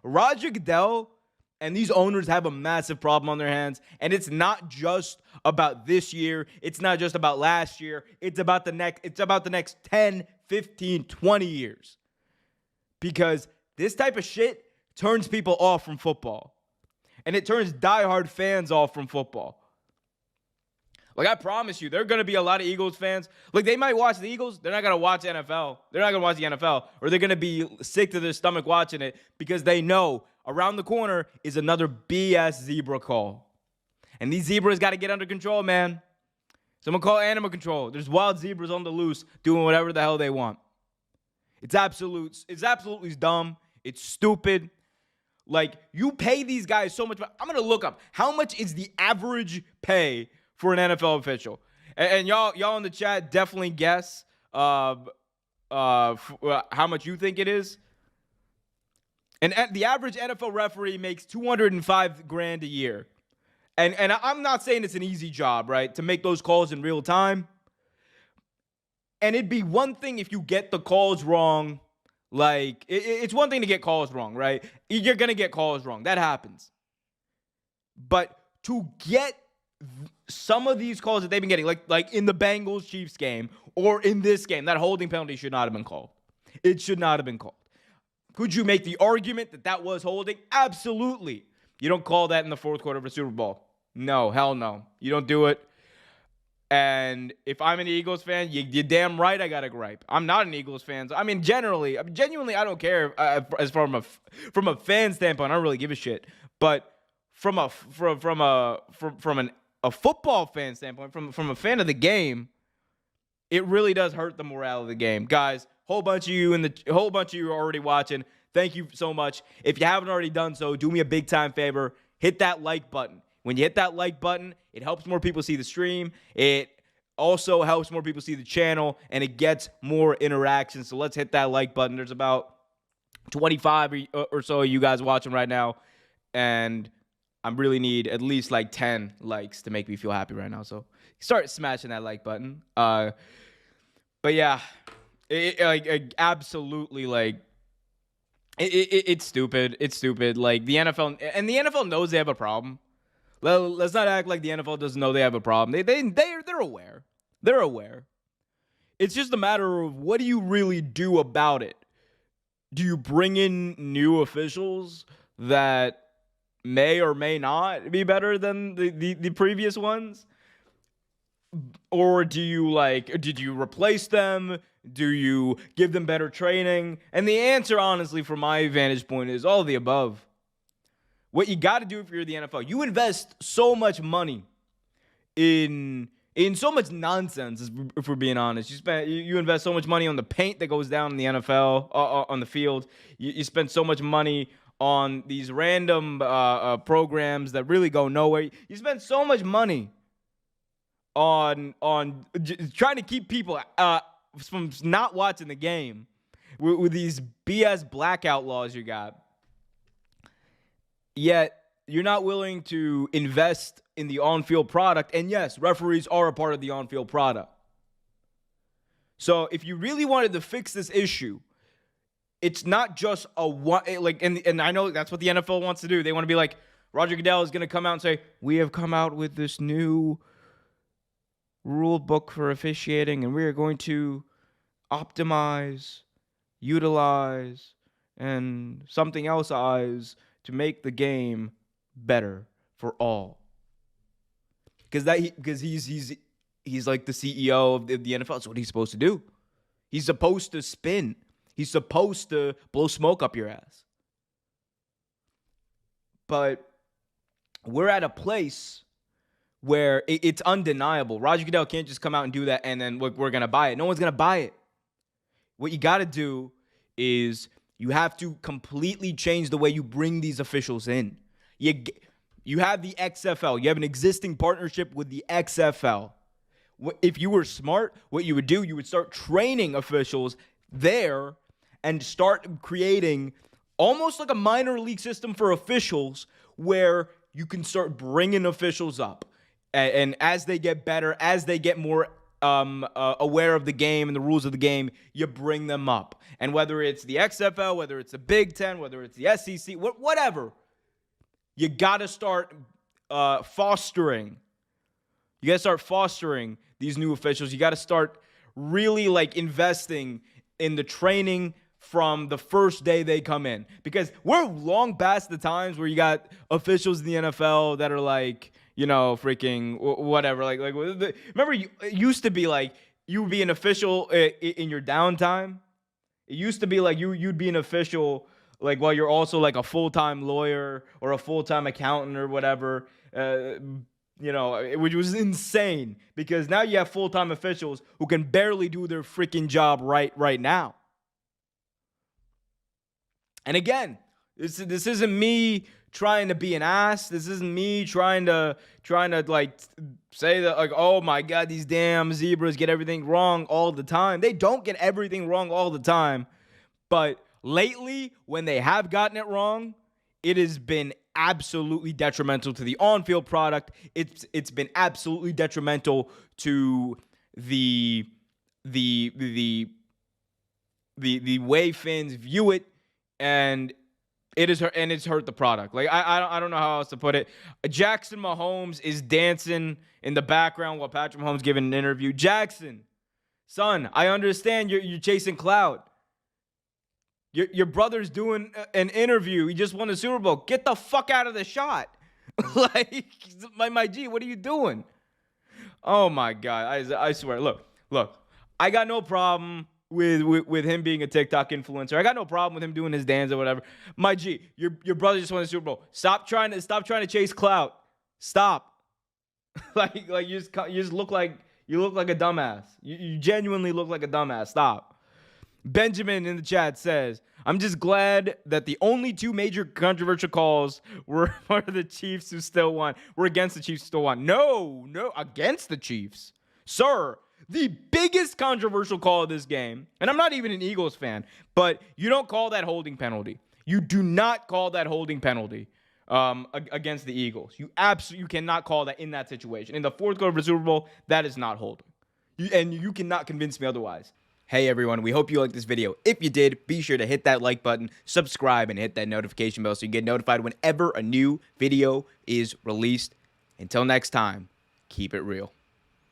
Roger Goodell and these owners have a massive problem on their hands. And it's not just about this year. It's not just about last year. It's about the next 10, 15, 20 years. Because this type of shit turns people off from football. And it turns diehard fans off from football. Like, I promise you, there are going to be a lot of Eagles fans. Like, they might watch the Eagles. They're not going to watch NFL. They're not going to watch the NFL. Or they're going to be sick to their stomach watching it because they know around the corner is another BS zebra call. And these zebras got to get under control, man. Someone call animal control. There's wild zebras on the loose doing whatever the hell they want. It's absolutely dumb. It's stupid. Like, you pay these guys so much. I'm going to look up how much is the average pay for an NFL official. And y'all in the chat definitely guess how much you think it is. And the average NFL referee makes $205,000 a year. And I'm not saying it's an easy job, right, to make those calls in real time. And it'd be one thing if you get the calls wrong. Like, it's one thing to get calls wrong, right? You're going to get calls wrong. That happens. But to get some of these calls that they've been getting, like in the Bengals-Chiefs game or in this game, that holding penalty should not have been called. It should not have been called. Could you make the argument that that was holding? Absolutely. You don't call that in the fourth quarter of a Super Bowl. No, hell no. You don't do it. And if I'm an Eagles fan, you're damn right I got a gripe. I'm not an Eagles fan. I mean, genuinely, I don't care as from a fan standpoint. I don't really give a shit. But from a football fan standpoint, from a fan of the game, it really does hurt the morale of the game. Guys, whole bunch of you are already watching. Thank you so much. If you haven't already done so, do me a big time favor. Hit that like button. When you hit that like button, it helps more people see the stream. It also helps more people see the channel, and it gets more interaction. So let's hit that like button. There's about 25 or so of you guys watching right now, and I really need at least like 10 likes to make me feel happy right now. So start smashing that like button. But yeah, absolutely, like, it's stupid. It's stupid. Like, the NFL knows they have a problem. Let's not act like the NFL doesn't know they have a problem. They're aware. They're aware. It's just a matter of, what do you really do about it? Do you bring in new officials that may or may not be better than the previous ones? Or did you replace them? Do you give them better training? And the answer, honestly, from my vantage point, is all of the above. What you got to do if you're the NFL, you invest so much money in so much nonsense, if we're being honest. You invest so much money on the paint that goes down in the NFL, on the field. You spend so much money on these random programs that really go nowhere. You spend so much money on trying to keep people from not watching the game with these BS blackout laws you got. Yet, you're not willing to invest in the on-field product. And yes, referees are a part of the on-field product. So if you really wanted to fix this issue, it's not just and I know that's what the NFL wants to do. They want to be like, Roger Goodell is going to come out and say, we have come out with this new rule book for officiating, and we are going to optimize, utilize, and something else to make the game better for all. Because he's like the CEO of the NFL. That's what he's supposed to do. He's supposed to spin. He's supposed to blow smoke up your ass. But we're at a place where it's undeniable. Roger Goodell can't just come out and do that and then we're going to buy it. No one's going to buy it. What you got to do is you have to completely change the way you bring these officials in. You have the XFL. You have an existing partnership with the XFL. If you were smart, what you would do, you would start training officials there and start creating almost like a minor league system for officials where you can start bringing officials up. And as they get better, as they get more aware of the game and the rules of the game, you bring them up. And whether it's the XFL, whether it's the Big Ten, whether it's the SEC, whatever, you got to start fostering. You got to start fostering these new officials. You got to start really like investing in the training from the first day they come in, because we're long past the times where you got officials in the NFL that are like, freaking whatever. Like remember, it used to be like you would be an official in your downtime. It used to be like you'd be an official like while you're also like a full-time lawyer or a full-time accountant or whatever. Which was insane, because now you have full-time officials who can barely do their freaking job right now. And again, this isn't me trying to be an ass. This isn't me trying to like say that like, oh my God, these damn zebras get everything wrong all the time. They don't get everything wrong all the time. But lately, when they have gotten it wrong, it has been absolutely detrimental to the on-field product. It's been absolutely detrimental to the way fans view it. And it's hurt the product. Like I don't know how else to put it. Jackson Mahomes is dancing in the background while Patrick Mahomes giving an interview. Jackson, son, I understand you're chasing clout. Your brother's doing an interview. He just won a Super Bowl. Get the fuck out of the shot. Like my G, what are you doing? Oh my God, I swear. Look. I got no problem with him being a TikTok influencer. I got no problem with him doing his dance or whatever. My G, your brother just won the Super Bowl. Stop trying to chase clout. Stop. like you just look like a dumbass. You genuinely look like a dumbass. Stop. Benjamin in the chat says, I'm just glad that the only two major controversial calls were for the Chiefs who still won. We're against the Chiefs who still won. No, against the Chiefs. Sir, the biggest controversial call of this game, and I'm not even an Eagles fan, but you don't call that holding penalty. You do not call that holding penalty against the Eagles. You cannot call that in that situation. In the fourth quarter of the Super Bowl, that is not holding. And you cannot convince me otherwise. Hey everyone, we hope you liked this video. If you did, be sure to hit that like button, subscribe, and hit that notification bell so you get notified whenever a new video is released. Until next time, keep it real.